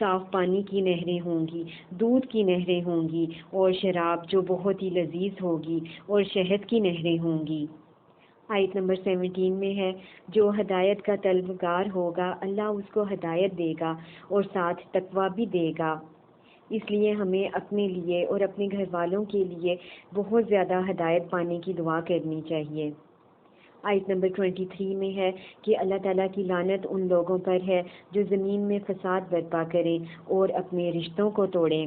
صاف پانی کی نہریں ہوں گی، دودھ کی نہریں ہوں گی، اور شراب جو بہت ہی لذیذ ہوگی، اور شہد کی نہریں ہوں گی۔ آیت نمبر 17 میں ہے، جو ہدایت کا طلبگار ہوگا اللہ اس کو ہدایت دے گا اور ساتھ تقوی بھی دے گا۔ اس لیے ہمیں اپنے لیے اور اپنے گھر والوں کے لیے بہت زیادہ ہدایت پانے کی دعا کرنی چاہیے۔ آیت نمبر 23 میں ہے کہ اللہ تعالیٰ کی لعنت ان لوگوں پر ہے جو زمین میں فساد برپا کریں اور اپنے رشتوں کو توڑیں۔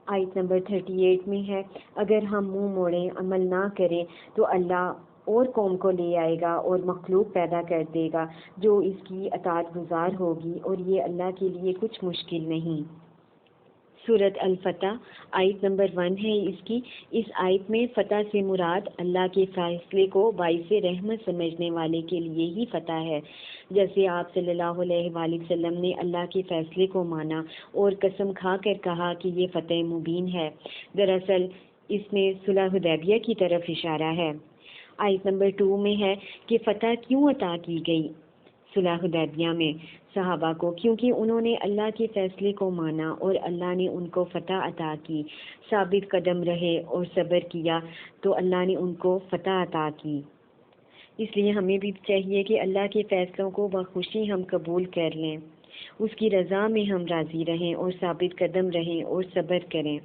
آیت نمبر 38 میں ہے، اگر ہم منہ موڑیں، عمل نہ کریں تو اللہ اور قوم کو لے آئے گا اور مخلوق پیدا کر دے گا جو اس کی اطاعت گزار ہوگی، اور یہ اللہ کے لیے کچھ مشکل نہیں۔ سورۃ الفتح آیت نمبر 1 ہے اس آیت میں فتح سے مراد اللہ کے فیصلے کو باعث رحمت سمجھنے والے کے لیے ہی فتح ہے، جیسے آپ صلی اللہ علیہ وآلہ وسلم نے اللہ کے فیصلے کو مانا اور قسم کھا کر کہا کہ یہ فتح مبین ہے۔ دراصل اس میں صلح حدیبیہ کی طرف اشارہ ہے۔ آیت نمبر 2 میں ہے کہ فتح کیوں عطا کی گئی صلح حدیبیہ میں صحابہ کو، کیونکہ انہوں نے اللہ کے فیصلے کو مانا اور اللہ نے ان کو فتح عطا کی، ثابت قدم رہے اور صبر کیا تو اللہ نے ان کو فتح عطا کی۔ اس لیے ہمیں بھی چاہیے کہ اللہ کے فیصلوں کو بخوشی ہم قبول کر لیں، اس کی رضا میں ہم راضی رہیں اور ثابت قدم رہیں اور صبر کریں۔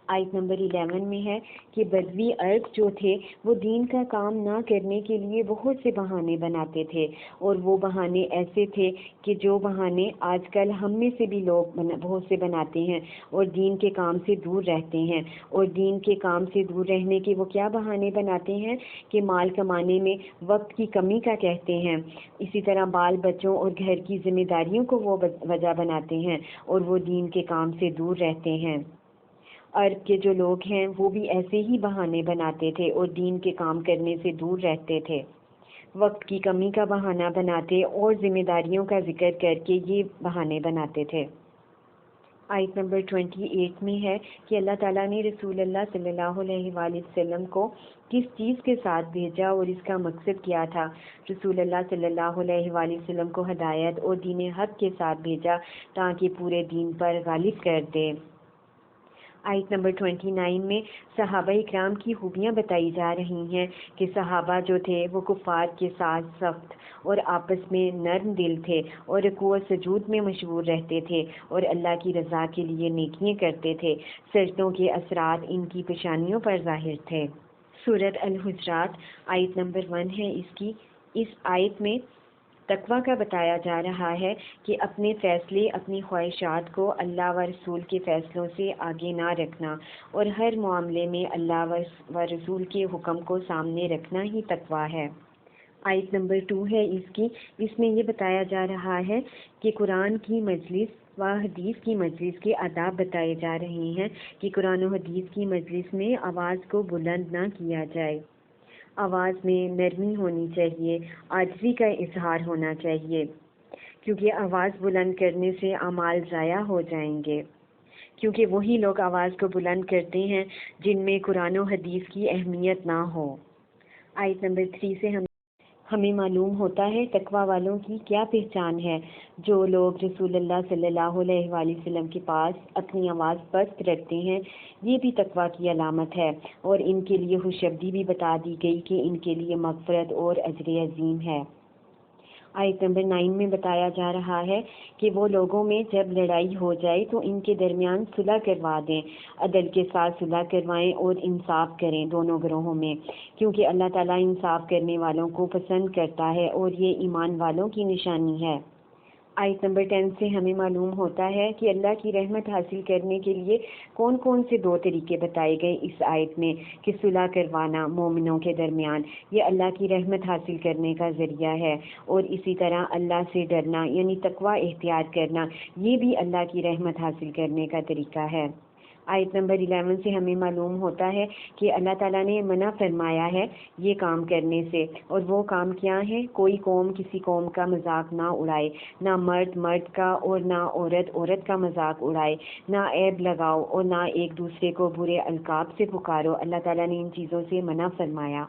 آیت نمبر 11 میں ہے کہ بدوی عرب جو تھے وہ دین کا کام نہ کرنے کے لیے بہت سے بہانے بناتے تھے، اور وہ بہانے ایسے تھے کہ جو بہانے آج کل ہم میں سے بھی لوگ بہت سے بناتے ہیں اور دین کے کام سے دور رہتے ہیں۔ اور دین کے کام سے دور رہنے کے وہ کیا بہانے بناتے ہیں کہ مال کمانے میں وقت کی کمی کا کہتے ہیں، اسی طرح بال بچوں اور گھر کی ذمہ داریوں کو وہ وجہ بناتے ہیں، اور وہ دین کے کام سے دور رہتے ہیں۔ عرب کے جو لوگ ہیں وہ بھی ایسے ہی بہانے بناتے تھے اور دین کے کام کرنے سے دور رہتے تھے، وقت کی کمی کا بہانہ بناتے اور ذمہ داریوں کا ذکر کر کے یہ بہانے بناتے تھے۔ آیت نمبر 28 میں ہے کہ اللہ تعالیٰ نے رسول اللہ صلی اللہ علیہ وآلہ وسلم کو کس چیز کے ساتھ بھیجا اور اس کا مقصد کیا تھا۔ رسول اللہ صلی اللہ علیہ وآلہ وسلم کو ہدایت اور دین حق کے ساتھ بھیجا تاکہ پورے دین پر غالب کر دے۔ آیت نمبر 29 میں صحابہ اکرام کی خوبیاں بتائی جا رہی ہیں کہ صحابہ جو تھے وہ کفار کے ساتھ سخت اور آپس میں نرم دل تھے، اور رکوع و سجود میں مشغول رہتے تھے اور اللہ کی رضا کے لیے نیکیاں کرتے تھے۔ سجدوں کے اثرات ان کی پیشانیوں پر ظاہر تھے۔ سورۃ الحجرات آیت نمبر 1 ہے اس آیت میں تقویٰ کا بتایا جا رہا ہے کہ اپنے فیصلے، اپنی خواہشات کو اللہ و رسول کے فیصلوں سے آگے نہ رکھنا، اور ہر معاملے میں اللہ و رسول کے حکم کو سامنے رکھنا ہی تقویٰ ہے۔ آیت نمبر 2 ہے اس میں یہ بتایا جا رہا ہے کہ قرآن کی مجلس و حدیث کی مجلس کے آداب بتائے جا رہے ہیں کہ قرآن و حدیث کی مجلس میں آواز کو بلند نہ کیا جائے، آواز میں نرمی ہونی چاہیے، عاجزی کا اظہار ہونا چاہیے، کیونکہ آواز بلند کرنے سے اعمال ضائع ہو جائیں گے، کیونکہ وہی لوگ آواز کو بلند کرتے ہیں جن میں قرآن و حدیث کی اہمیت نہ ہو۔ آیت نمبر 3 سے ہمیں معلوم ہوتا ہے تقویٰ والوں کی کیا پہچان ہے۔ جو لوگ رسول اللہ صلی اللہ علیہ وآلہ وسلم کے پاس اپنی آواز پست رکھتے ہیں یہ بھی تقویٰ کی علامت ہے، اور ان کے لیے خوشخبری بھی بتا دی گئی کہ ان کے لیے مغفرت اور اجر عظیم ہے۔ آیت نمبر 9 میں بتایا جا رہا ہے کہ وہ لوگوں میں جب لڑائی ہو جائے تو ان کے درمیان صلح کروا دیں، عدل کے ساتھ صلح کروائیں اور انصاف کریں دونوں گروہوں میں، کیونکہ اللہ تعالیٰ انصاف کرنے والوں کو پسند کرتا ہے اور یہ ایمان والوں کی نشانی ہے۔ آیت نمبر 10 سے ہمیں معلوم ہوتا ہے کہ اللہ کی رحمت حاصل کرنے کے لیے کون کون سے 2 طریقے بتائے گئے اس آیت میں، کہ صلح کروانا مومنوں کے درمیان یہ اللہ کی رحمت حاصل کرنے کا ذریعہ ہے، اور اسی طرح اللہ سے ڈرنا یعنی تقویٰ اختیار کرنا یہ بھی اللہ کی رحمت حاصل کرنے کا طریقہ ہے۔ آیت نمبر 11 سے ہمیں معلوم ہوتا ہے کہ اللہ تعالیٰ نے منع فرمایا ہے یہ کام کرنے سے، اور وہ کام کیا ہے؟ کوئی قوم کسی قوم کا مذاق نہ اڑائے، نہ مرد مرد کا اور نہ عورت عورت کا مذاق اڑائے، نہ عیب لگاؤ اور نہ ایک دوسرے کو برے القاب سے پکارو۔ اللہ تعالیٰ نے ان چیزوں سے منع فرمایا۔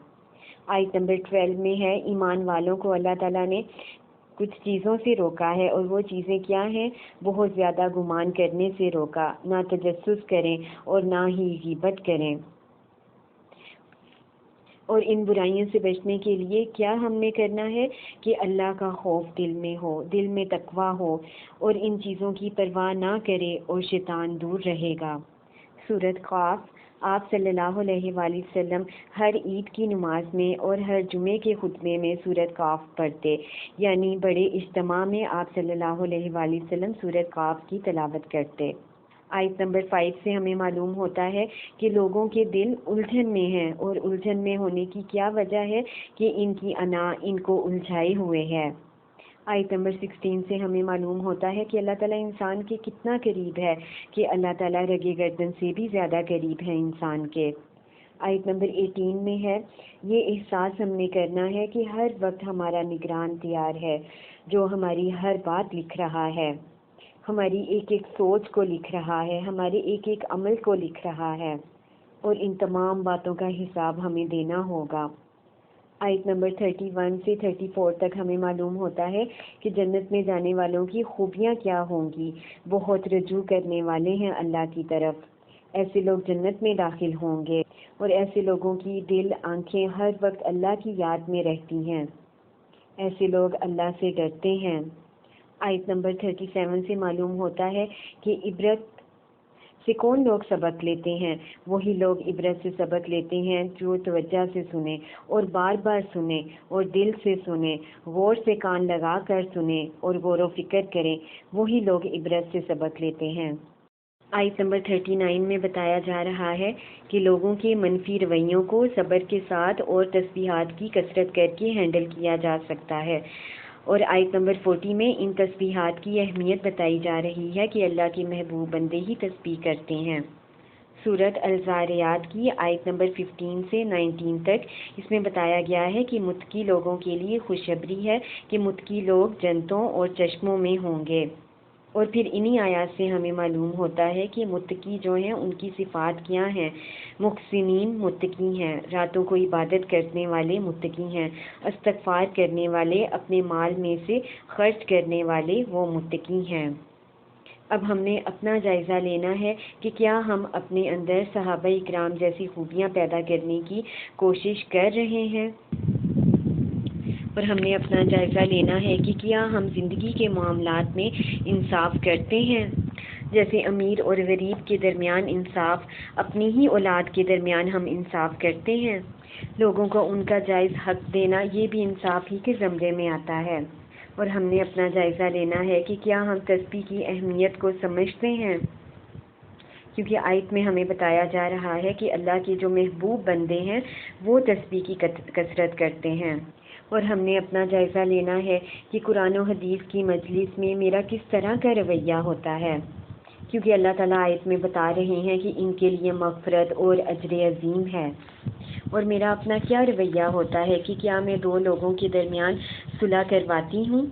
آیت نمبر 12 میں ہے ایمان والوں کو اللہ تعالیٰ نے کچھ چیزوں سے روکا ہے، اور وہ چیزیں کیا ہیں؟ بہت زیادہ گمان کرنے سے روکا، نہ تجسس کریں اور نہ ہی غیبت کریں۔ اور ان برائیوں سے بچنے کے لیے کیا ہم نے کرنا ہے کہ اللہ کا خوف دل میں ہو، دل میں تقویٰ ہو، اور ان چیزوں کی پرواہ نہ کرے، اور شیطان دور رہے گا۔ سورۃ قاف۔ آپ صلی اللہ علیہ وآلہ وسلم ہر عید کی نماز میں اور ہر جمعے کے خطبے میں سورۃ قاف پڑھتے، یعنی بڑے اجتماع میں آپ صلی اللہ علیہ وآلہ وسلم سورۃ قاف کی تلاوت کرتے۔ آیت نمبر 5 سے ہمیں معلوم ہوتا ہے کہ لوگوں کے دل الجھن میں ہیں، اور الجھن میں ہونے کی کیا وجہ ہے کہ ان کی انا ان کو الجھائے ہوئے ہے۔ آیت نمبر 16 سے ہمیں معلوم ہوتا ہے کہ اللہ تعالیٰ انسان کے کتنا قریب ہے، کہ اللہ تعالیٰ رگِ گردن سے بھی زیادہ قریب ہے انسان کے۔ آیت نمبر 18 میں ہے، یہ احساس ہم نے کرنا ہے کہ ہر وقت ہمارا نگران تیار ہے، جو ہماری ہر بات لکھ رہا ہے، ہماری ایک ایک سوچ کو لکھ رہا ہے، ہمارے ایک ایک عمل کو لکھ رہا ہے، اور ان تمام باتوں کا حساب ہمیں دینا ہوگا۔ آیت نمبر 31 سے 34 تک ہمیں معلوم ہوتا ہے کہ جنت میں جانے والوں کی خوبیاں کیا ہوں گی۔ بہت رجوع کرنے والے ہیں اللہ کی طرف، ایسے لوگ جنت میں داخل ہوں گے، اور ایسے لوگوں کی دل آنکھیں ہر وقت اللہ کی یاد میں رہتی ہیں، ایسے لوگ اللہ سے ڈرتے ہیں۔ آیت نمبر 37 سے معلوم ہوتا ہے کہ عبرت سے کون لوگ سبق لیتے ہیں؟ وہی لوگ عبرت سے سبق لیتے ہیں جو توجہ سے سنیں، اور بار بار سنیں، اور دل سے سنیں، غور سے کان لگا کر سنیں، اور غور و فکر کریں، وہی لوگ عبرت سے سبق لیتے ہیں۔ آیت نمبر 39 میں بتایا جا رہا ہے کہ لوگوں کے منفی رویوں کو صبر کے ساتھ اور تسبیحات کی کثرت کر کے ہینڈل کیا جا سکتا ہے۔ اور آیت نمبر 40 میں ان تسبیحات کی اہمیت بتائی جا رہی ہے کہ اللہ کے محبوب بندے ہی تسبیح کرتے ہیں۔ سورۃ الزاریات کی آیت نمبر 15 سے 19 تک، اس میں بتایا گیا ہے کہ متقی لوگوں کے لیے خوشخبری ہے کہ متقی لوگ جنتوں اور چشموں میں ہوں گے۔ اور پھر انہی آیات سے ہمیں معلوم ہوتا ہے کہ متقی جو ہیں ان کی صفات کیا ہیں۔ محسنین متقی ہیں، راتوں کو عبادت کرنے والے متقی ہیں، استغفار کرنے والے، اپنے مال میں سے خرچ کرنے والے وہ متقی ہیں۔ اب ہم نے اپنا جائزہ لینا ہے کہ کیا ہم اپنے اندر صحابہ اکرام جیسی خوبیاں پیدا کرنے کی کوشش کر رہے ہیں، اور ہم نے اپنا جائزہ لینا ہے کہ کیا ہم زندگی کے معاملات میں انصاف کرتے ہیں، جیسے امیر اور غریب کے درمیان انصاف، اپنی ہی اولاد کے درمیان ہم انصاف کرتے ہیں۔ لوگوں کو ان کا جائز حق دینا یہ بھی انصاف ہی کے زمرے میں آتا ہے۔ اور ہم نے اپنا جائزہ لینا ہے کہ کیا ہم تسبیح کی اہمیت کو سمجھتے ہیں، کیونکہ آیت میں ہمیں بتایا جا رہا ہے کہ اللہ کے جو محبوب بندے ہیں وہ تسبیح کی کثرت کرتے ہیں۔ اور ہم نے اپنا جائزہ لینا ہے کہ قرآن و حدیث کی مجلس میں میرا کس طرح کا رویہ ہوتا ہے، کیونکہ اللہ تعالیٰ آیت میں بتا رہے ہیں کہ ان کے لیے مغفرت اور اجر عظیم ہے۔ اور میرا اپنا کیا رویہ ہوتا ہے کہ کیا میں دو لوگوں کے درمیان صلح کرواتی ہوں،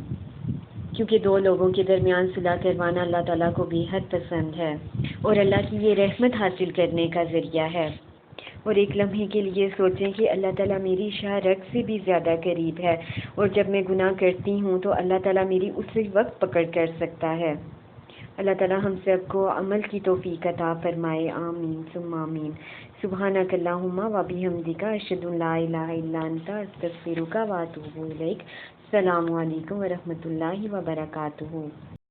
کیونکہ دو لوگوں کے درمیان صلح کروانا اللہ تعالیٰ کو بے حد پسند ہے، اور اللہ کی یہ رحمت حاصل کرنے کا ذریعہ ہے۔ اور ایک لمحے کے لیے سوچیں کہ اللہ تعالیٰ میری شاہ رگ سے بھی زیادہ قریب ہے، اور جب میں گناہ کرتی ہوں تو اللہ تعالیٰ میری اسی وقت پکڑ کر سکتا ہے۔ اللہ تعالیٰ ہم سب کو عمل کی توفیق عطا فرمائے، آمین ثم آمین۔ سبحانک اللہم و بحمدک، اشہد ان لا الہ الا انت، استغفرک و اتوب الیک۔ السلام علیکم و رحمۃ اللہ وبرکاتہ۔